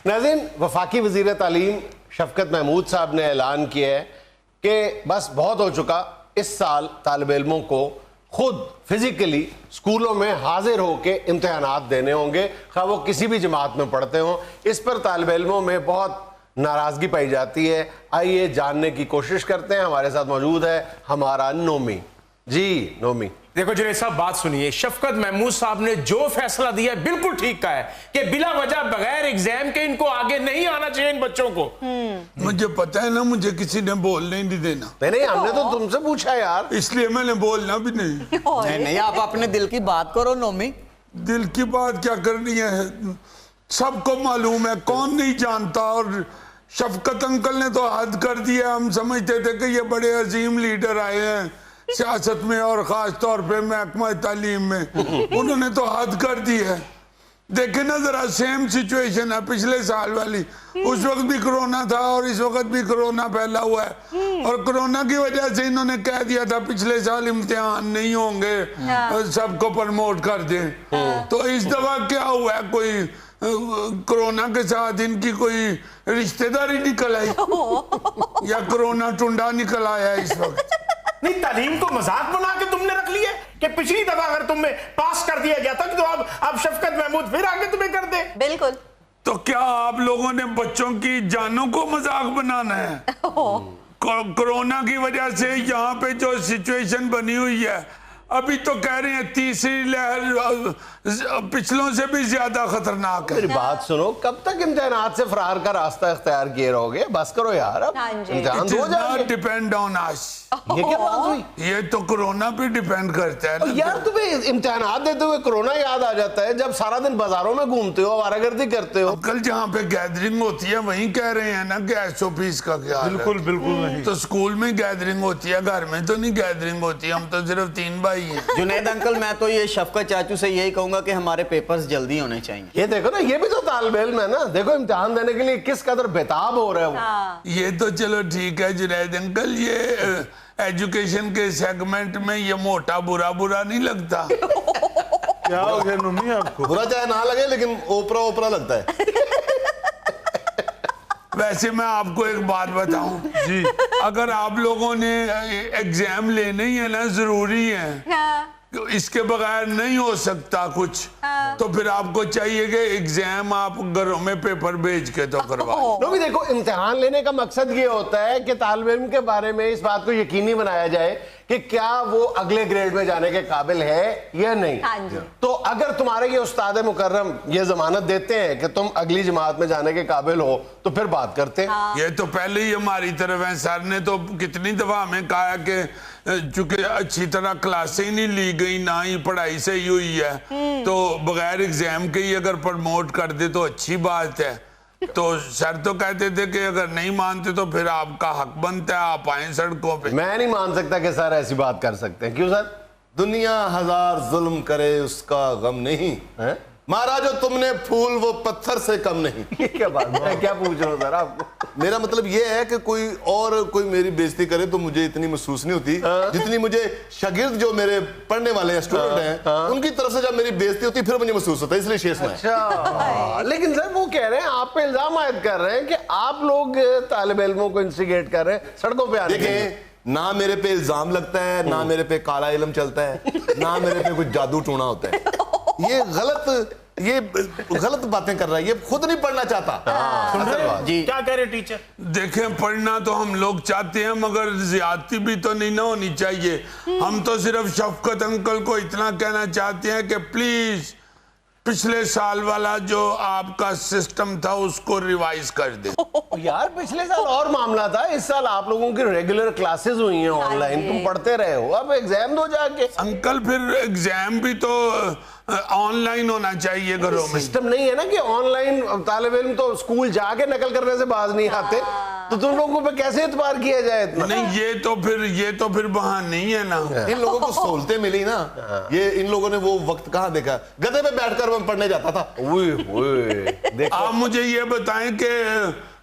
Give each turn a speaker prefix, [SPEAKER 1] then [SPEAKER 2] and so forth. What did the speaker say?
[SPEAKER 1] ناظرین، وفاقی وزیر تعلیم شفقت محمود صاحب نے اعلان کیا ہے کہ بس بہت ہو چکا، اس سال طالب علموں کو خود فزیکلی اسکولوں میں حاضر ہو کے امتحانات دینے ہوں گے، خواہ وہ کسی بھی جماعت میں پڑھتے ہوں۔ اس پر طالب علموں میں بہت ناراضگی پائی جاتی ہے۔ آئیے جاننے کی کوشش کرتے ہیں۔ ہمارے ساتھ موجود ہے ہمارا نومی۔ جی نومی،
[SPEAKER 2] دیکھو جنید صاحب بات سنیے، شفقت محمود صاحب نے جو فیصلہ دیا ہے بالکل ٹھیک کا ہے کہ بلا وجہ بغیر ایگزام کے ان کو آگے نہیں آنا چاہیے ان بچوں کو۔
[SPEAKER 3] مجھے پتا ہے نا، مجھے کسی نے بولنے نہیں دینا۔
[SPEAKER 1] نہیں ہم نے تو تم سے پوچھا یار،
[SPEAKER 3] اس لیے میں نے بولنا بھی نہیں۔
[SPEAKER 4] نہیں آپ اپنے دل کی بات کرو نومی۔
[SPEAKER 3] دل کی بات کیا کرنی ہے، سب کو معلوم ہے، کون نہیں جانتا۔ اور شفقت انکل نے تو حد کر دیا۔ ہم سمجھتے تھے کہ یہ بڑے عظیم لیڈر آئے ہیں سیاست میں اور خاص طور پہ محکمہ تعلیم میں، انہوں نے تو حد کر دی ہے۔ دیکھیں نا ذرا، سیم سچویشن ہے پچھلے سال والی۔ اس وقت بھی کرونا تھا اور اس وقت بھی کرونا پھیلا ہوا ہے، اور کرونا کی وجہ سے انہوں نے کہہ دیا تھا پچھلے سال امتحان نہیں ہوں گے، سب کو پرموٹ کر دیں۔ تو اس دفعہ کیا ہوا ہے، کوئی کرونا کے ساتھ ان کی کوئی رشتہ داری نکل آئی یا کرونا ٹنڈا نکل آیا اس وقت؟
[SPEAKER 2] نہیں، تعلیم کو مذاق بنا کے تم نے رکھ لیا کہ پچھلی دفعہ اگر تمہیں پاس کر دیا گیا تھا تو اب شفقت محمود پھر آگے تمہیں کر دے۔
[SPEAKER 5] بالکل۔
[SPEAKER 3] تو کیا آپ لوگوں نے بچوں کی جانوں کو مذاق بنانا ہے؟ کرونا کی وجہ سے یہاں پہ جو سچویشن بنی ہوئی ہے، ابھی تو کہہ رہے ہیں تیسری لہر پچھلوں سے بھی زیادہ خطرناک ہے۔
[SPEAKER 1] میری بات سنو، کب تک امتحانات سے فرار کا راستہ اختیار کیے رہو گے؟ بس کرو یار، اب امتحان ہو جائے گا۔
[SPEAKER 3] ڈیپینڈ آن اس،
[SPEAKER 1] یہ کیا بات ہوئی؟
[SPEAKER 3] یہ تو کرونا پہ ڈیپینڈ کرتا ہے نا۔
[SPEAKER 1] یار تمہیں امتحانات دیتے ہوئے کرونا یاد آ جاتا ہے جب سارا دن بازاروں میں گھومتے ہو، آوارہ گردی کرتے ہو۔
[SPEAKER 3] کل جہاں پہ گیدرنگ ہوتی ہے وہیں کہہ رہے ہیں نا کہ ایس او پیز کا کیا ہے۔
[SPEAKER 2] بالکل نہیں۔
[SPEAKER 3] تو سکول میں گیدرنگ ہوتی ہے، گھر میں تو نہیں گیدرنگ ہوتی، ہم تو صرف 3 بھائی ہیں۔
[SPEAKER 4] جنید انکل، میں تو یہ شفقت چاچو سے یہی کہوں گا کہ ہمارے پیپرز جلدی ہونے چاہیے۔
[SPEAKER 1] یہ دیکھو نا، یہ بھی تو طالب علم ہے نا، دیکھو امتحان دینے کے لیے کس قدر بےتاب ہو رہا ہے وہ۔
[SPEAKER 3] یہ تو چلو ٹھیک ہے جنید انکل، یہ ایجوکیشن کے سیگمنٹ میں یہ موٹا برا نہیں لگتا۔
[SPEAKER 6] کیا ہو گیا نومی آپ کو؟
[SPEAKER 7] برا چاہے نہ لگے لیکن اوپرا لگتا ہے۔
[SPEAKER 3] ویسے میں آپ کو ایک بات بتاؤں جی، اگر آپ لوگوں نے ایگزام لینے ہی ہے نا، ضروری ہے، اس کے بغیر نہیں ہو سکتا کچھ، تو پھر آپ کو چاہیے کہ ایگزام آپ گھروں میں پیپر بھیج کے تو کروائیں۔
[SPEAKER 1] نو بھی دیکھو، امتحان لینے کا مقصد یہ ہوتا ہے کہ طالب علم کے بارے میں اس بات کو یقینی بنایا جائے کہ کیا وہ اگلے گریڈ میں جانے کے قابل ہے یا نہیں۔ تو اگر تمہارے یہ استاد مکرم یہ ضمانت دیتے ہیں کہ تم اگلی جماعت میں جانے کے قابل ہو تو پھر بات کرتے ہیں۔
[SPEAKER 3] یہ تو پہلے ہی ہماری طرف ہے، سر نے تو کتنی دفعہ ہمیں کہا کہ چونکہ اچھی طرح کلاسیں ہی نہیں لی گئی، نہ ہی پڑھائی صحیح ہوئی ہے، تو بغیر ایگزام کے ہی اگر پرموٹ کر دے تو اچھی بات ہے۔ تو سر تو کہتے تھے کہ اگر نہیں مانتے تو پھر آپ کا حق بنتا ہے آپ آئیں سڑکوں پہ۔
[SPEAKER 1] میں نہیں مان سکتا کہ سر ایسی بات کر سکتے ہیں۔ کیوں سر؟
[SPEAKER 7] دنیا ہزار ظلم کرے اس کا غم نہیں، مہاراجو تم نے پھول وہ پتھر سے کم نہیں۔
[SPEAKER 1] یہ کیا بات ہے؟ کیا پوچھ رہا ہوں سر آپ کو؟
[SPEAKER 7] میرا مطلب یہ ہے کہ کوئی میری بےزتی کرے تو مجھے اتنی محسوس نہیں ہوتی جتنی مجھے شاگرد جو میرے پڑھنے والے ہیں، اسٹوڈنٹ ہیں، ان کی طرف سے جب میری بےزتی ہوتی پھر مجھے محسوس ہوتا ہے، اس لیے شیش میں۔
[SPEAKER 1] اچھا، لیکن سر وہ کہہ رہے ہیں، آپ پہ الزام عائد کر رہے ہیں کہ آپ لوگ طالب علموں کو انسٹیگیٹ کر رہے ہیں سڑکوں پہ آنے کے لیے۔
[SPEAKER 7] دیکھیں، نہ میرے پہ الزام لگتا ہے، نہ میرے پہ کالا علم چلتا ہے، نہ میرے پہ کچھ جادو ٹونا ہوتا ہے۔ یہ غلط باتیں کر رہا ہے، یہ خود نہیں پڑھنا چاہتا۔
[SPEAKER 2] جی کیا کہہ رہے ٹیچر؟
[SPEAKER 3] دیکھیں، پڑھنا تو ہم لوگ چاہتے ہیں مگر زیادتی بھی تو نہیں نہ ہونی چاہیے۔ ہم تو صرف شفقت انکل کو اتنا کہنا چاہتے ہیں کہ پلیز پچھلے سال والا جو آپ کا سسٹم تھا اس کو ریوائز کر دیں۔
[SPEAKER 1] یار پچھلے سال اور معاملہ تھا، اس سال آپ لوگوں کی ریگولر کلاسز ہوئی ہیں آن لائن، تم پڑھتے رہے ہو، اب ایگزام دو جا کے۔
[SPEAKER 3] انکل پھر ایگزام بھی تو آن لائن ہونا چاہیے گھروں میں۔
[SPEAKER 1] سسٹم نہیں ہے نا کہ آن لائن، طالب علم تو اسکول جا کے نقل کرنے سے باز نہیں آتے، تو تم لوگوں پہ کیسے اعتبار کیا جائے اتنا؟
[SPEAKER 3] نہیں، یہ تو پھر بہان نہیں ہے نا۔
[SPEAKER 7] ان لوگوں کو سہولتیں ملی نا، یہ ان لوگوں نے وہ وقت کہاں دیکھا، گدھے پہ بیٹھ کر میں پڑھنے جاتا تھا۔
[SPEAKER 3] آپ مجھے یہ بتائیں کہ